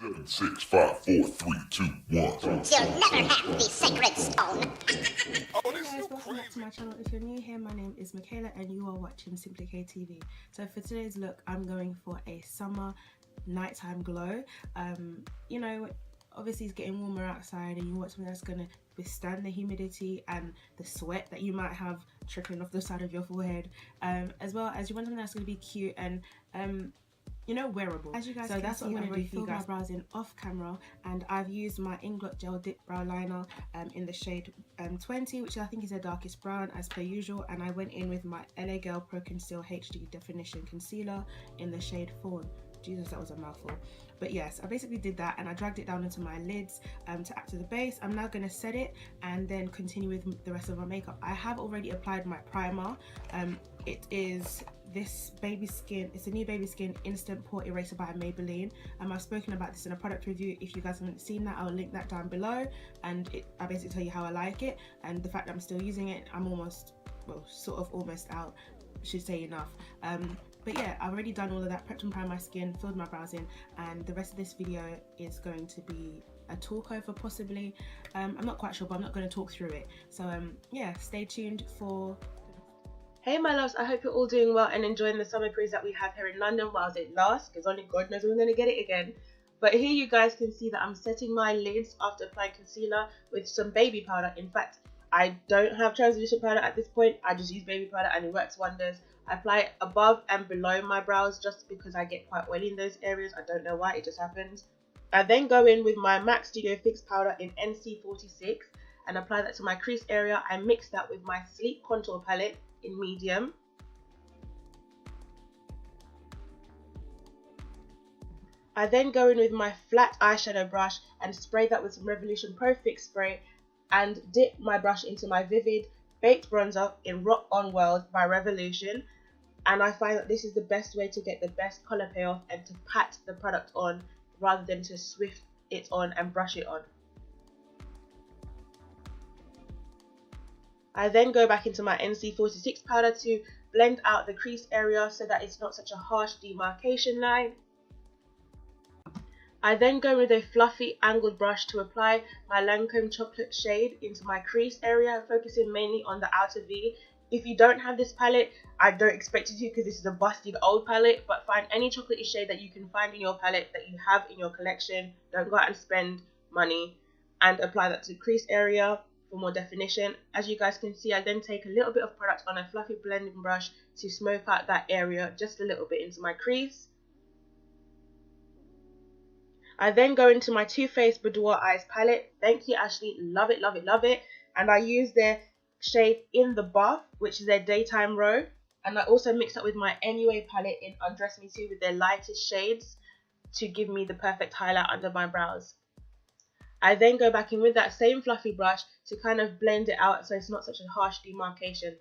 7, 6, 5, 4, 3, 2, 1. You'll never have the sacred stone. Hey guys, welcome back to my channel. If you're new here, my name is Michaela and you are watching SimplyKayTV. So for today's look, I'm going for a summer nighttime glow. You know, obviously it's getting warmer outside and you want something that's going to withstand the humidity and the sweat that you might have trickling off the side of your forehead, as well as you want something that's going to be cute and you know, wearable. As you guys can see, I'm going to do for you guys. My brows in off camera, and I've used my Inglot Gel Dip Brow Liner in the shade 20, which I think is the darkest brown as per usual, and I went in with my LA Girl Pro Conceal HD Definition Concealer in the shade Fawn. Jesus, that was a mouthful. But yes, I basically did that and I dragged it down into my lids to act as a base. I'm now going to set it and then continue with the rest of my makeup. I have already applied my primer. It is this Baby Skin, it's a new Baby Skin Instant Pore Eraser by Maybelline. I've spoken about this in a product review. If you guys haven't seen that, I'll link that down below, and I basically tell you how I like it and the fact that I'm still using it. I'm almost, well, sort of almost out, should say enough. But yeah, I've already done all of that, prepped and primed my skin, filled my brows in, and the rest of this video is going to be a talk over possibly. I'm not quite sure, but I'm not going to talk through it. So yeah, stay tuned for... Hey my loves, I hope you're all doing well and enjoying the summer breeze that we have here in London whilst it lasts, because only God knows when we're going to get it again. But here you guys can see that I'm setting my lids after applying concealer with some baby powder. In fact, I don't have translucent powder at this point, I just use baby powder and it works wonders. I apply it above and below my brows just because I get quite oily in those areas. I don't know why, it just happens. I then go in with my MAC Studio Fix powder in NC46 and apply that to my crease area. I mix that with my Sleek Contour palette in medium. I then go in with my flat eyeshadow brush and spray that with some Revolution Pro Fix spray and dip my brush into my Vivid Baked Bronzer in Rock On World by Revolution. And I find that this is the best way to get the best colour payoff and to pat the product on rather than to swift it on and brush it on. I then go back into my NC46 powder to blend out the crease area so that it's not such a harsh demarcation line. I then go with a fluffy angled brush to apply my Lancome Chocolate shade into my crease area, focusing mainly on the outer V. If you don't have this palette, I don't expect you to because this is a busted old palette, but find any chocolatey shade that you can find in your palette that you have in your collection. Don't go out and spend money, and apply that to the crease area for more definition. As you guys can see, I then take a little bit of product on a fluffy blending brush to smoke out that area just a little bit into my crease. I then go into my Too Faced Boudoir Eyes palette. Thank you, Ashley. Love it, love it, love it. And I use their shade In the Buff, which is their daytime robe. And I also mix that with my NUA palette in Undress Me Too with their lightest shades to give me the perfect highlight under my brows. I then go back in with that same fluffy brush to kind of blend it out so it's not such a harsh demarcation.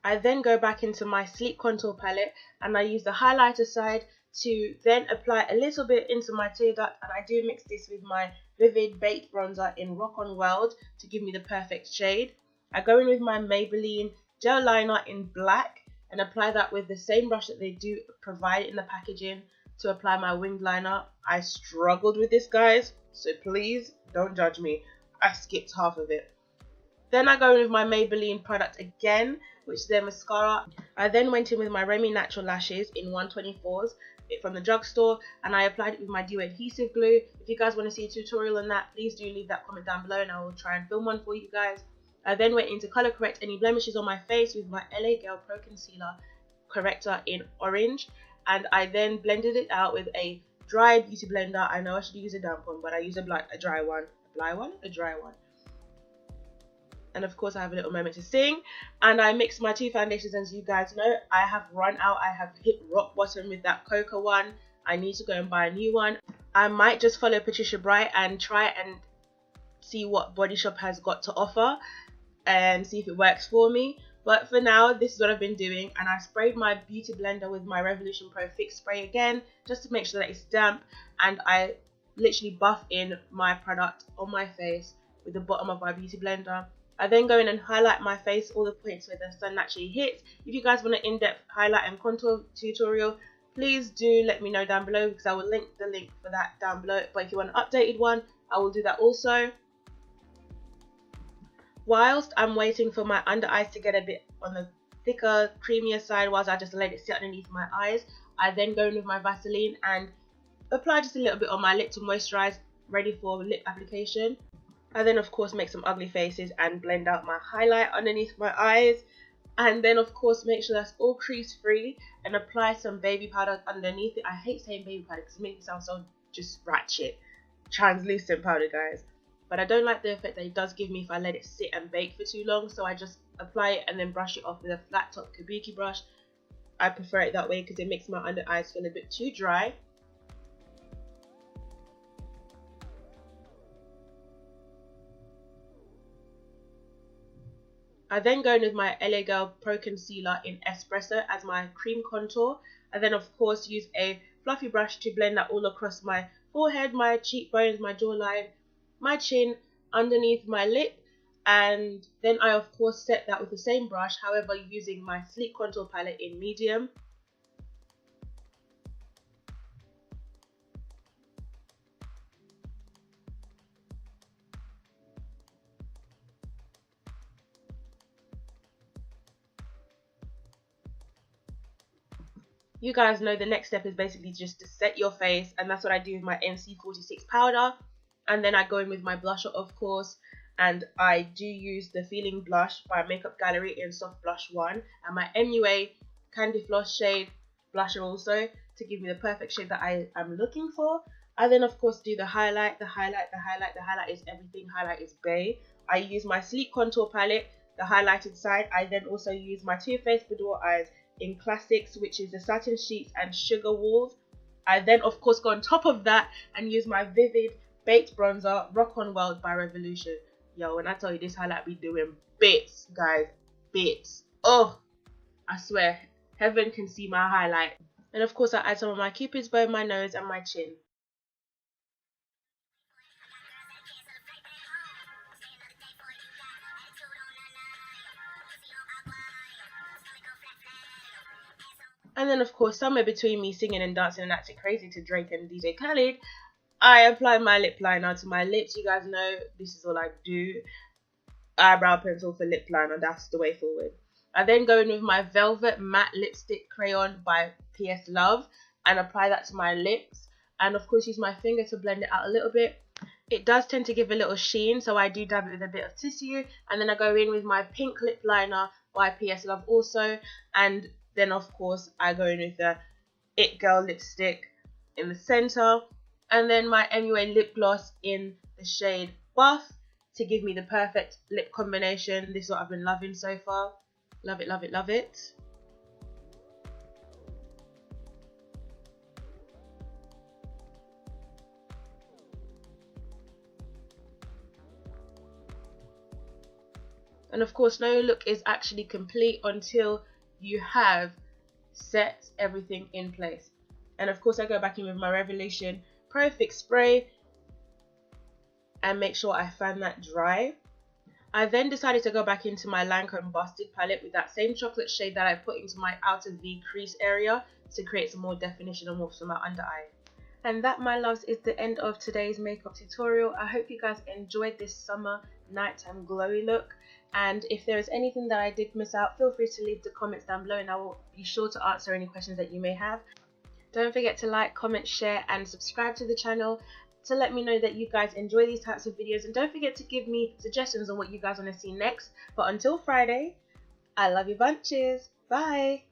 I then go back into my Sleek Contour palette and I use the highlighter side to then apply a little bit into my tear duct, and I do mix this with my Vivid Baked Bronzer in Rock On World to give me the perfect shade. I go in with my Maybelline Gel Liner in black and apply that with the same brush that they do provide in the packaging to apply my winged liner. I struggled with this, guys, so please don't judge me. I skipped half of it. Then I go in with my Maybelline product again, which is their mascara. I then went in with my Remy Natural Lashes in 124s from the drugstore, and I applied it with my Duo adhesive glue. If you guys want to see a tutorial on that, please do leave that comment down below and I will try and film one for you guys. I then went in to colour correct any blemishes on my face with my LA Girl Pro Concealer Corrector in orange, and I then blended it out with a dry beauty blender. I know I should use a damp one, but I use a dry one. A dry one. And of course I have a little moment to sing, and I mixed my two foundations. As you guys know, I have run out. I have hit rock bottom with that Coca one. I need to go and buy a new one. I might just follow Patricia Bright and try and see what Body Shop has got to offer and see if it works for me. But for now, this is what I've been doing, and I sprayed my beauty blender with my Revolution Pro Fix spray again just to make sure that it's damp, and I literally buff in my product on my face with the bottom of my beauty blender. I then go in and highlight my face, all the points where the sun actually hits. If you guys want an in-depth highlight and contour tutorial, please do let me know down below, because I will link the link for that down below. But if you want an updated one, I will do that also. Whilst I'm waiting for my under eyes to get a bit on the thicker, creamier side, whilst I just let it sit underneath my eyes, I then go in with my Vaseline and apply just a little bit on my lip to moisturize, ready for lip application. I then of course make some ugly faces and blend out my highlight underneath my eyes, and then of course make sure that's all crease free and apply some baby powder underneath it. I hate saying baby powder because it makes it sound so just ratchet. Translucent powder, guys. But I don't like the effect that it does give me if I let it sit and bake for too long, so I just apply it and then brush it off with a flat top kabuki brush. I prefer it that way because it makes my under eyes feel a bit too dry. I then go in with my LA Girl Pro Concealer in Espresso as my cream contour. I then of course use a fluffy brush to blend that all across my forehead, my cheekbones, my jawline, my chin, underneath my lip, and then I of course set that with the same brush, however using my Sleek Contour palette in medium. You guys know the next step is basically just to set your face, and that's what I do with my NC46 powder. And then I go in with my blusher, of course, and I do use the Feeling Blush by Makeup Gallery in Soft Blush 1, and my MUA Candy Floss shade blusher also, to give me the perfect shade that I am looking for. I then of course do the highlight. The highlight is everything. Highlight is bae. I use my Sleek Contour palette, the highlighted side. I then also use my Too Faced Boudoir Eyes in Classics, which is the Satin Sheets and Sugar Walls. I then of course go on top of that and use my Vivid Baked Bronzer Rock On World by Revolution. Yo, when I tell you this highlight be doing bits, guys, bits. Oh, I swear, heaven can see my highlight. And of course I add some of my Cupid's bow, my nose and my chin. And then of course, somewhere between me singing and dancing and acting crazy to Drake and DJ Khaled, I apply my lip liner to my lips. You guys know this is all I do. Eyebrow pencil for lip liner, that's the way forward. I then go in with my Velvet Matte Lipstick Crayon by PS Love and apply that to my lips. And of course use my finger to blend it out a little bit. It does tend to give a little sheen, so I do dab it with a bit of tissue. And then I go in with my pink lip liner by PS Love also. And then of course I go in with the It Girl lipstick in the center, and then my MUA lip gloss in the shade Buff to give me the perfect lip combination. This is what I've been loving so far. Love it, love it, love it. And of course no look is actually complete until you have set everything in place. And of course I go back in with my Revolution Pro Fix Spray and make sure I fan that dry. I then decided to go back into my Lancome Busted palette with that same chocolate shade that I put into my outer V crease area to create some more definition and warmth for my under eye. And that, my loves, is the end of today's makeup tutorial. I hope you guys enjoyed this summer nighttime glowy look. And if there is anything that I did miss out, feel free to leave the comments down below and I will be sure to answer any questions that you may have. Don't forget to like, comment, share and subscribe to the channel to let me know that you guys enjoy these types of videos. And don't forget to give me suggestions on what you guys want to see next. But until Friday, I love you bunches. Bye.